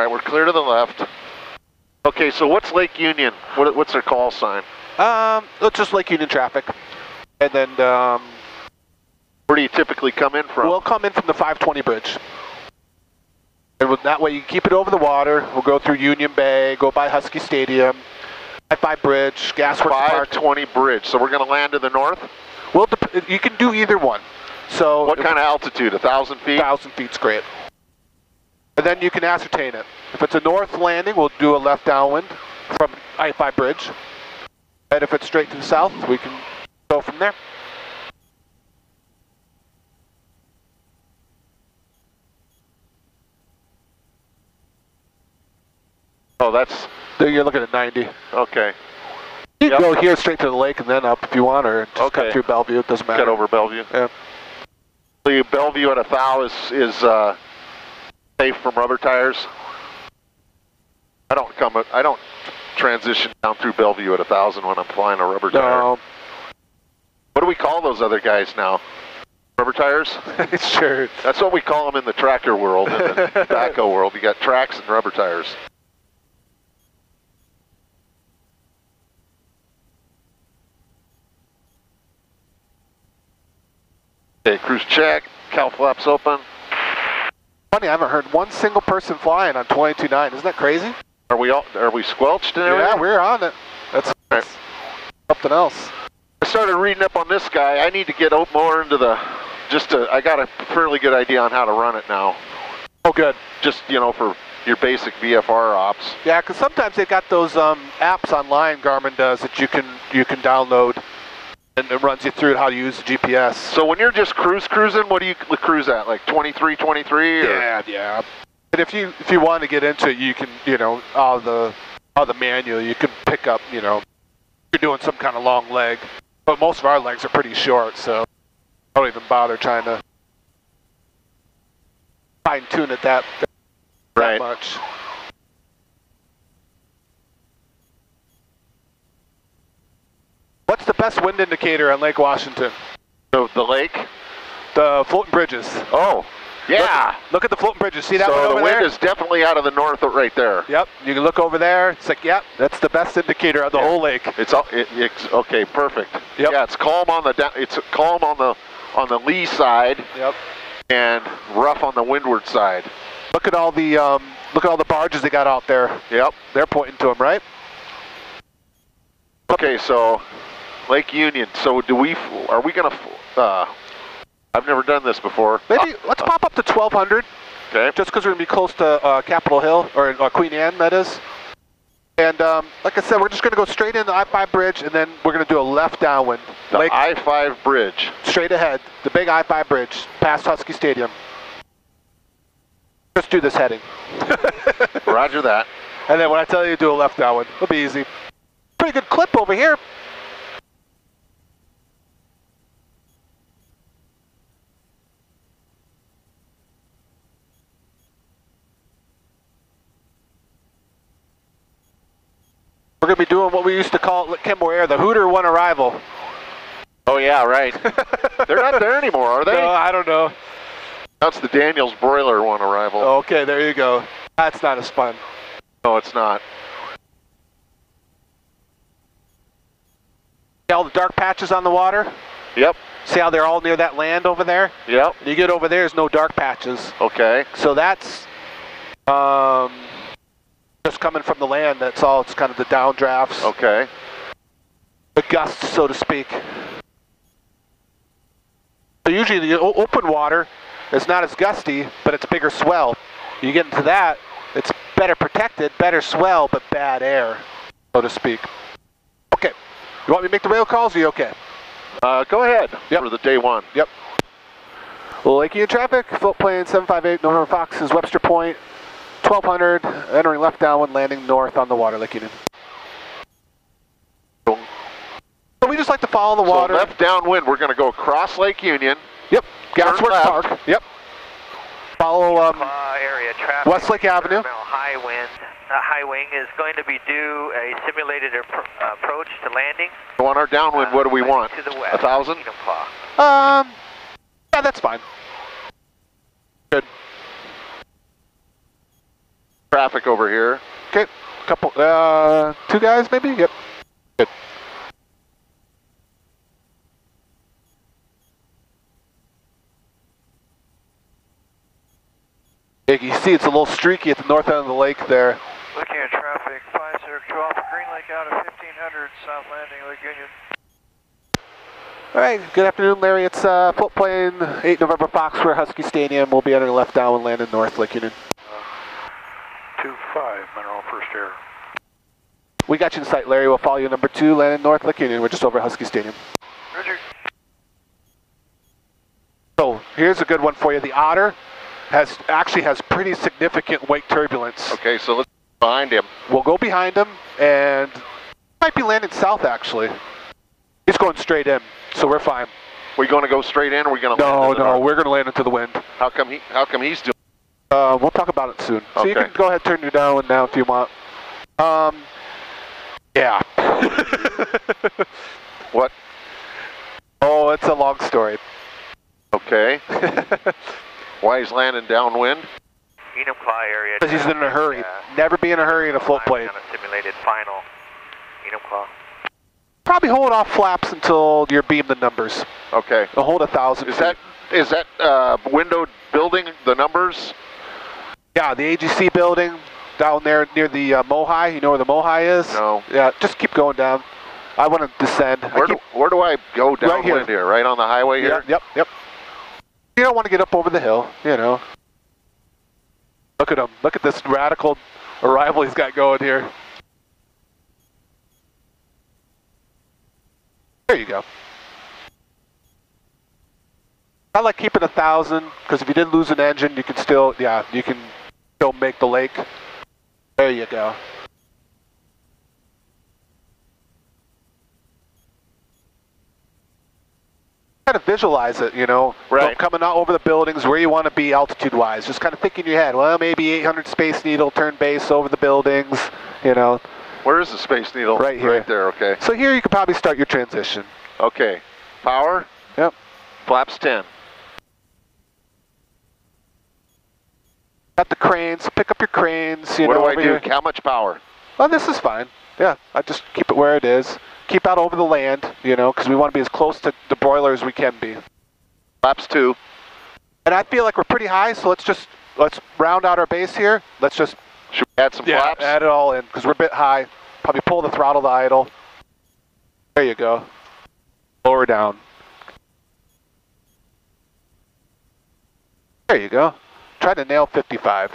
All right, we're clear to the left. Okay, so what's Lake Union? What's their call sign? It's just Lake Union traffic. And then, where do you typically come in from? We'll come in from the 520 bridge. And that way you keep it over the water. We'll go through Union Bay, go by Husky Stadium, I-5 Bridge, Gasworks Park. 520 bridge, so we're going to land to the north? Well, you can do either one. So what kind of altitude, 1,000 feet? 1,000 feet's great. And then you can ascertain it. If it's a north landing, we'll do a left downwind from I-5 Bridge. And if it's straight to the south, we can go from there. Oh, that's... There you're looking at 90. Okay. You can go here straight to the lake and then up if you want, or just cut through Bellevue, it doesn't matter. Cut over Bellevue. Yeah. The Bellevue at 1,000 is safe from rubber tires. I don't transition down through Bellevue at 1,000 when I'm flying a rubber tire. What do we call those other guys now? Rubber tires? Sure. That's what we call them in the tractor world, in the backhoe world. You got tracks and rubber tires. Okay, cruise check, cowl flaps open. Funny, I haven't heard one single person flying on 22.9. Isn't that crazy? Are we squelched and everything? Yeah, we're on it. That's something else. I started reading up on this guy. I need to get more into the, I got a fairly good idea on how to run it now. Oh, good. Just, for your basic VFR ops. Yeah, because sometimes they've got those apps online, Garmin does, that you can download. And it runs you through how to use the GPS. So when you're just cruising, what do you cruise at? Like 23, 23? Or? Yeah. And if you want to get into it, you can, all the manual, you can pick up, you're doing some kind of long leg. But most of our legs are pretty short, so I don't even bother trying to fine tune it that much. What's the best wind indicator on Lake Washington? The lake? The floating bridges. Oh, yeah. Look at the floating bridges. See that one over there? So the wind is definitely out of the north right there. Yep. You can look over there. It's like, yep, that's the best indicator of the whole lake. It's okay, perfect. Yep. Yeah, it's calm on the lee side. Yep. And rough on the windward side. Look at all the barges they got out there. Yep. They're pointing to them, right? Okay, so Lake Union. So are we gonna? I've never done this before. Maybe let's pop up to 1,200. Okay. Just because we're gonna be close to Capitol Hill or Queen Anne, that is. And like I said, we're just gonna go straight into I-5 Bridge, and then we're gonna do a left downwind. The I-5 Bridge. Straight ahead, the big I-5 Bridge, past Husky Stadium. Just do this heading. Roger that. And then when I tell you to do a left downwind, it'll be easy. Pretty good clip over here. We're going to be doing what we used to call at Kimbo Air, the Hooter One Arrival. Oh yeah, right. They're not there anymore, are they? No, I don't know. That's the Daniels Broiler One Arrival. Okay, there you go. That's not as fun. No, it's not. See all the dark patches on the water? Yep. See how they're all near that land over there? Yep. You get over there, there's no dark patches. Okay. So that's just coming from the land. That's all. It's kind of the downdrafts. Okay. The gusts, so to speak. So usually the open water is not as gusty, but it's bigger swell. You get into that, it's better protected, better swell, but bad air, so to speak. Okay. You want me to make the rail calls, or are you okay? Go ahead. Yep. For the day one. Yep. Lake Union traffic, float plane 758, November Fox is Webster Point, 1200, entering left downwind, landing north on the water, Lake Union. So we just like to follow the water. So left downwind, we're going to go across Lake Union. Yep. Gasworks Park. Yep. Follow area traffic, Westlake Avenue. High wind. High wing is going to be due a simulated approach to landing. So on our downwind, what do we want? To the west. 1,000? Yeah, that's fine. Good. Traffic over here. Okay, couple, 2 guys maybe? Yep. Good. You can see it's a little streaky at the north end of the lake there. Looking at traffic, 5012 Green Lake out of 1500 South Landing, Lake Union. All right, good afternoon, Larry. It's float plane 8 November Foxtrot Husky Stadium. We'll be entering left downwind land in North Lake Union. 25, Mineral First Air. We got you in sight, Larry. We'll follow you number 2, land in North Lake Union. We're just over Husky Stadium. Roger. So here's a good one for you. The Otter actually has pretty significant wake turbulence. Okay, so let's go behind him. We'll go behind him, and might be landing south actually. He's going straight in, so we're fine. We going to go straight in, or we going to land? No, we're going to land into the wind. How come he's doing? We'll talk about it soon. So you Okay. can go ahead and turn your downwind now if you want. Yeah. What? Oh, it's a long story. Okay. Why he's landing downwind? Enumclaw area. Because he's in a hurry. Never be in a hurry in a float plane. On a simulated final. Enumclaw. Probably hold off flaps until you're beamed the numbers. Okay. They'll hold 1,000 Is feet. that windowed building the numbers? Yeah, the AGC building down there near the Mohi. You know where the Mohi is? No. Yeah, just keep going down. I want to descend. Where do I go downwind Right here? Right on the highway here? Yep. You don't want to get up over the hill, you know. Look at him. Look at this radical arrival he's got going here. There you go. I like keeping 1,000 because if you did lose an engine, you can still, make the lake. There you go. Kind of visualize it, you know, right. Coming out over the buildings where you want to be altitude-wise. Just kind of think in your head, well, maybe 800 Space Needle, turn base over the buildings, you know. Where is the Space Needle? Right here. Right there, okay. So here you could probably start your transition. Okay. Power? Yep. Flaps 10. Got the cranes, pick up your cranes, you What know, do I over do? here. How much power? Well, this is fine. Yeah, I just keep it where it is. Keep out over the land, you know, because we want to be as close to the broiler as we can be. Flaps 2. And I feel like we're pretty high, so let's round out our base here. Let's just Should we add some flaps? add it all in because we're a bit high. Probably pull the throttle to idle. There you go. Lower down. There you go. Try to nail 55.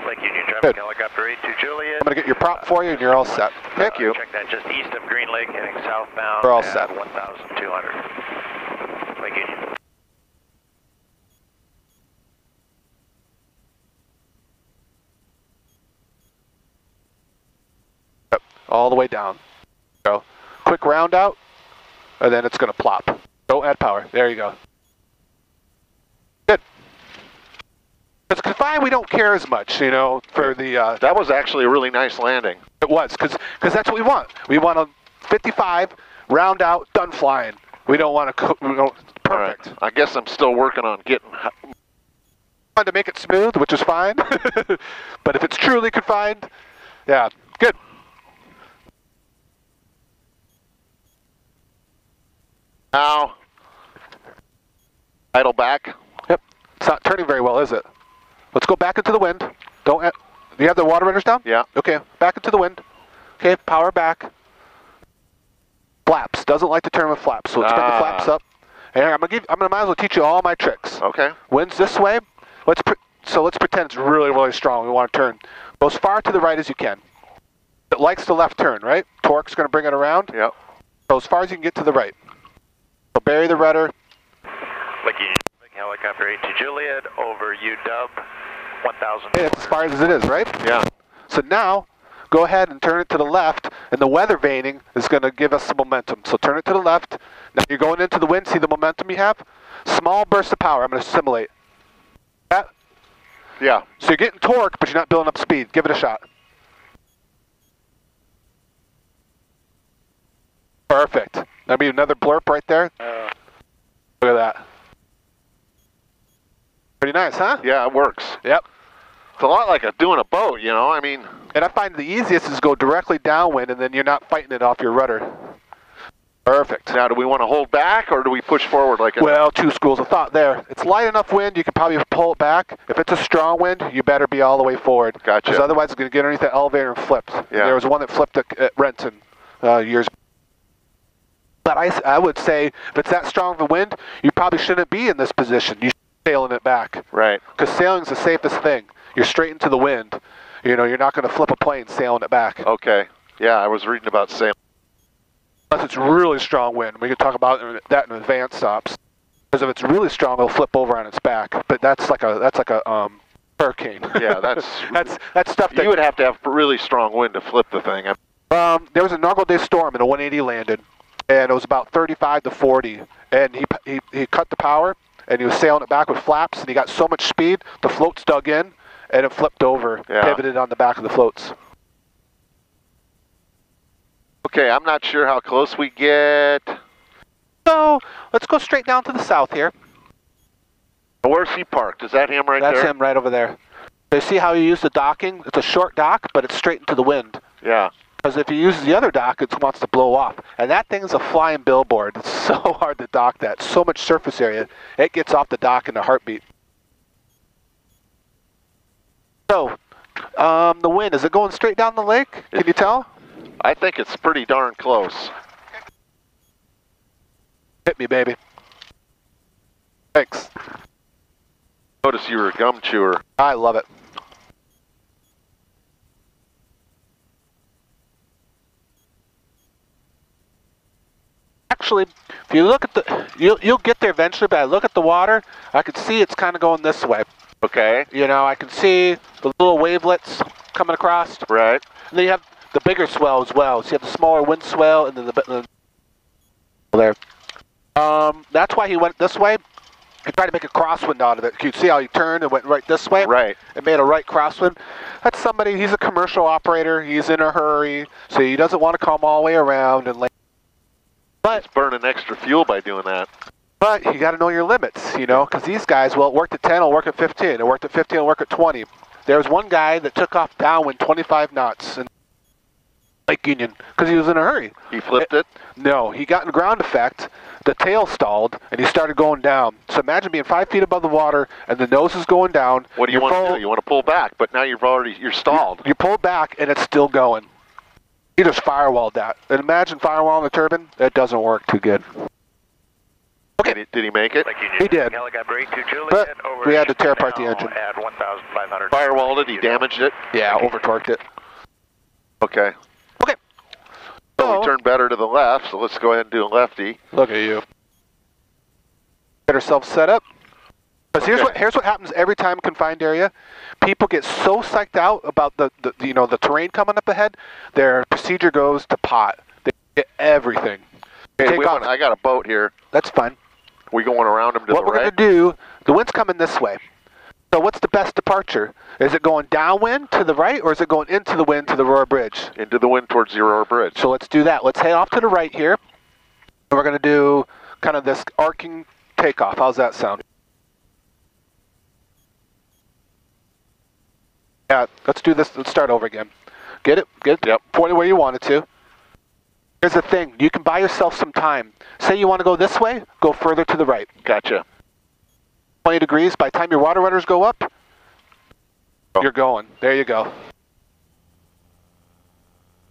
Lake Union traffic, Good. helicopter 82 Juliet. I'm going to get your prop for you and you're all set. Thank you. Check that just east of Green Lake, heading southbound. We're all at set. 1,200. Lake Union. Yep. All the way down. Go. Quick round out, and then it's going to plop. Don't add power. There you go. Good. It's confined, we don't care as much, you know, for the... That was actually a really nice landing. It was, because that's what we want. We want a 55, round out, done flying. We don't want to... Perfect. All right. I guess I'm still working on getting... Wanted to make it smooth, which is fine. But if it's truly confined, yeah, good. Now, idle back. Yep. It's not turning very well, is it? Let's go back into the wind. Don't. Do you have the water runners down? Yeah. Okay. Back into the wind. Okay. Power back. Flaps. Doesn't like to turn with flaps, so let's turn the flaps up. And I'm gonna might as well teach you all my tricks. Okay. Wind's this way. Let's pretend it's really, really strong. We want to turn. Go as far to the right as you can. It likes the left turn, right? Torque's going to bring it around. Yep. Go as far as you can get to the right. So bury the rudder. Lake Union traffic, helicopter 82 Juliet over UW 1,000. Hey, that's as far as it is, right? Yeah. So now, go ahead and turn it to the left, and the weather veining is going to give us some momentum. So turn it to the left. Now you're going into the wind. See the momentum you have? Small burst of power. I'm going to simulate. That. Yeah. So you're getting torque, but you're not building up speed. Give it a shot. Perfect. That'll be another blurp right there. Look at that. Pretty nice, huh? Yeah, it works. Yep. It's a lot like doing a boat, you know, I mean. And I find the easiest is go directly downwind, and then you're not fighting it off your rudder. Perfect. Now, do we want to hold back, or do we push forward like a... Well, two schools of thought there. It's light enough wind, you can probably pull it back. If it's a strong wind, you better be all the way forward. Gotcha. Because otherwise it's going to get underneath the elevator and flip. Yeah. There was one that flipped at Renton years ago. But I would say, if it's that strong of a wind, you probably shouldn't be in this position. You should be sailing it back. Right. Because sailing's the safest thing. You're straight into the wind. You know, you're not going to flip a plane sailing it back. Okay. Yeah, I was reading about sailing. Unless it's really strong wind. We can talk about that in advanced stops. Because if it's really strong, it'll flip over on its back. But that's like a hurricane. Yeah, that's stuff that you would have to have really strong wind to flip the thing. There was a Nargle Day storm and a 180 landed, and it was about 35 to 40. And he cut the power, and he was sailing it back with flaps, and he got so much speed, the floats dug in, and it flipped over, pivoted on the back of the floats. Okay, I'm not sure how close we get. So let's go straight down to the south here. Where's he parked? Is that him right there? That's him right over there. So you see how you use the docking? It's a short dock, but it's straight into the wind. Yeah. Because if you use the other dock, it wants to blow off. And that thing's a flying billboard. It's so hard to dock that. So much surface area. It gets off the dock in a heartbeat. So, the wind, is it going straight down the lake? Can you tell? I think it's pretty darn close. Hit me, baby. Thanks. Notice you were a gum chewer. I love it. Actually, if you look at the, you'll get there eventually, but I look at the water, I can see it's kind of going this way. Okay. You know, I can see the little wavelets coming across. Right. And then you have the bigger swell as well. So you have the smaller wind swell and then the there. That's why he went this way. He tried to make a crosswind out of it. You see how he turned and went right this way? Right. And made a right crosswind. That's somebody, he's a commercial operator. He's in a hurry. So he doesn't want to come all the way around and land. But it's burning extra fuel by doing that. But you got to know your limits, you know, because these guys, well, it worked at 10, it'll work at 15. It worked at 15, it'll work at 20. There was one guy that took off downwind 25 knots in Lake Union because he was in a hurry. He flipped it? No, he got in ground effect, the tail stalled, and he started going down. So imagine being 5 feet above the water, and the nose is going down. What do you want to do? You want to pull back, but now you're stalled. You pull back, and it's still going. He just firewalled that. And imagine firewalling the turbine. It doesn't work too good. Okay. Did he make it? He did. But we had to tear apart the engine. At 1,500. Firewalled it, he damaged it? Yeah, over-torqued it. Okay. Okay. So we turned better to the left, so let's go ahead and do a lefty. Look at you. Get ourselves set up. Because here's what happens every time confined area. People get so psyched out about the terrain coming up ahead, their procedure goes to pot. They get everything. Hey, I got a boat here. That's fine. We going around them to the right? What we're going to do, the wind's coming this way. So what's the best departure? Is it going downwind to the right, or is it going into the wind to the Aurora Bridge? Into the wind towards the Aurora Bridge. So let's do that. Let's head off to the right here. And we're going to do kind of this arcing takeoff. How's that sound? Yeah, let's do this. Let's start over again. Get it? Get it? Yep. Point it where you want it to. Here's the thing. You can buy yourself some time. Say you want to go this way, go further to the right. Gotcha. 20 degrees. By the time your water rudders go up, you're going. There you go.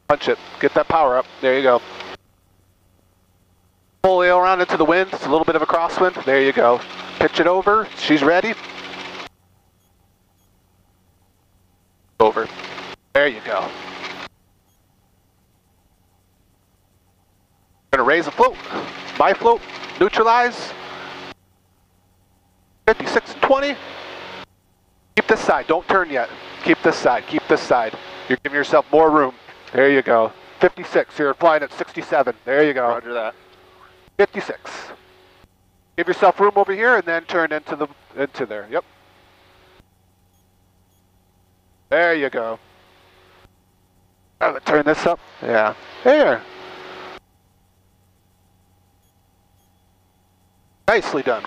Punch it. Get that power up. There you go. Pull the around into the wind. It's a little bit of a crosswind. There you go. Pitch it over. She's ready. Over. There you go. Gonna raise the float. My float. Neutralize. 56 and 20. Keep this side. Don't turn yet. Keep this side. Keep this side. You're giving yourself more room. There you go. 56. You're flying at 67. There you go. Roger that. 56. Give yourself room over here and then turn into there. Yep. There you go. Turn this up. Yeah. There. Nicely done.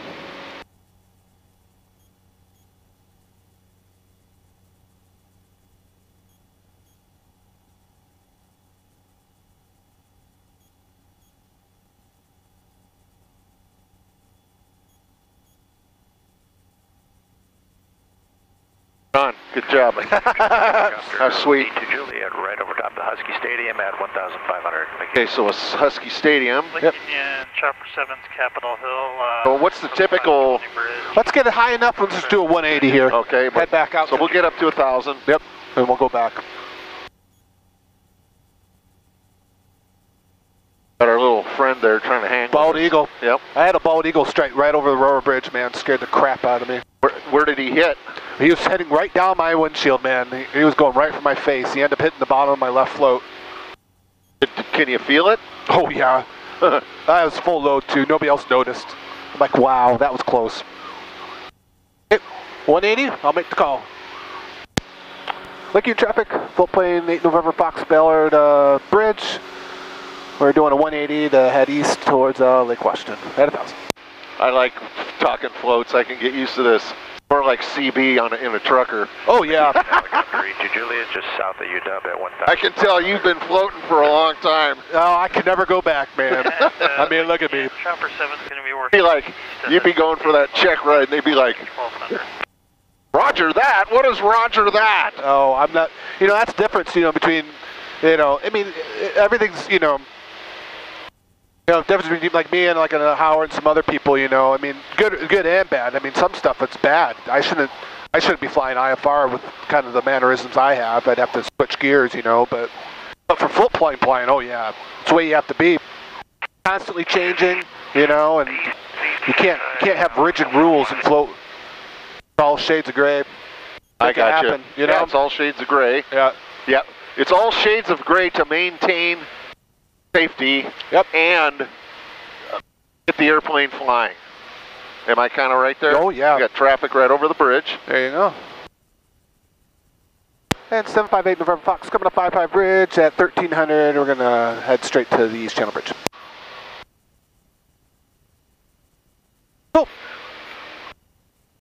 Done. Good job. How sweet. To Juliet, right over top of the Husky Stadium at 1,500. Okay, so it's Husky Stadium. Lincoln Union, Chopper 7's Capitol Hill. So what's the typical? Let's get it high enough. Let's just do a 180 here. Okay, Head back out. So we'll get up to 1,000. Yep, and we'll go back. Got our little friend there trying to hang. Bald eagle. Yep. I had a bald eagle strike right over the rubber bridge, man. Scared the crap out of me. Where did he hit? He was heading right down my windshield, man. He was going right for my face. He ended up hitting the bottom of my left float. Can you feel it? Oh, yeah. I was full load, too. Nobody else noticed. I'm like, wow, that was close. Okay, 180, I'll make the call. Lincoln traffic, full plane, 8 November Fox Ballard Bridge. We're doing a 180 to head east towards Lake Washington at 1,000. I like talking floats. I can get used to this. More like CB in a trucker. Oh, yeah. To Juliet, just south of UW at 1,000. I can tell you've been floating for a long time. Oh, I can never go back, man. I mean, look at me. Chopper 7's going to be working. Be like, you'd be going for that check ride, and they'd be like, 1,200. Roger that? What is Roger that? Oh, I'm not, that's the difference, between, I mean, everything's, difference between like me and like a Howard and some other people, I mean, good and bad. I mean, some stuff it's bad. I shouldn't be flying IFR with kind of the mannerisms I have. I'd have to switch gears, but for float flying, oh yeah, it's the way you have to be. Constantly changing, and you can't have rigid rules and float. All shades of gray. I got you. Yeah, it's all shades of gray. Yeah. Yep. It's all shades of gray to maintain safety. Yep. And get the airplane flying. Am I kind of right there? Oh yeah. We got traffic right over the bridge. There you go. And 758 November Fox coming up 55 Bridge at 1300. We're gonna head straight to the East Channel Bridge.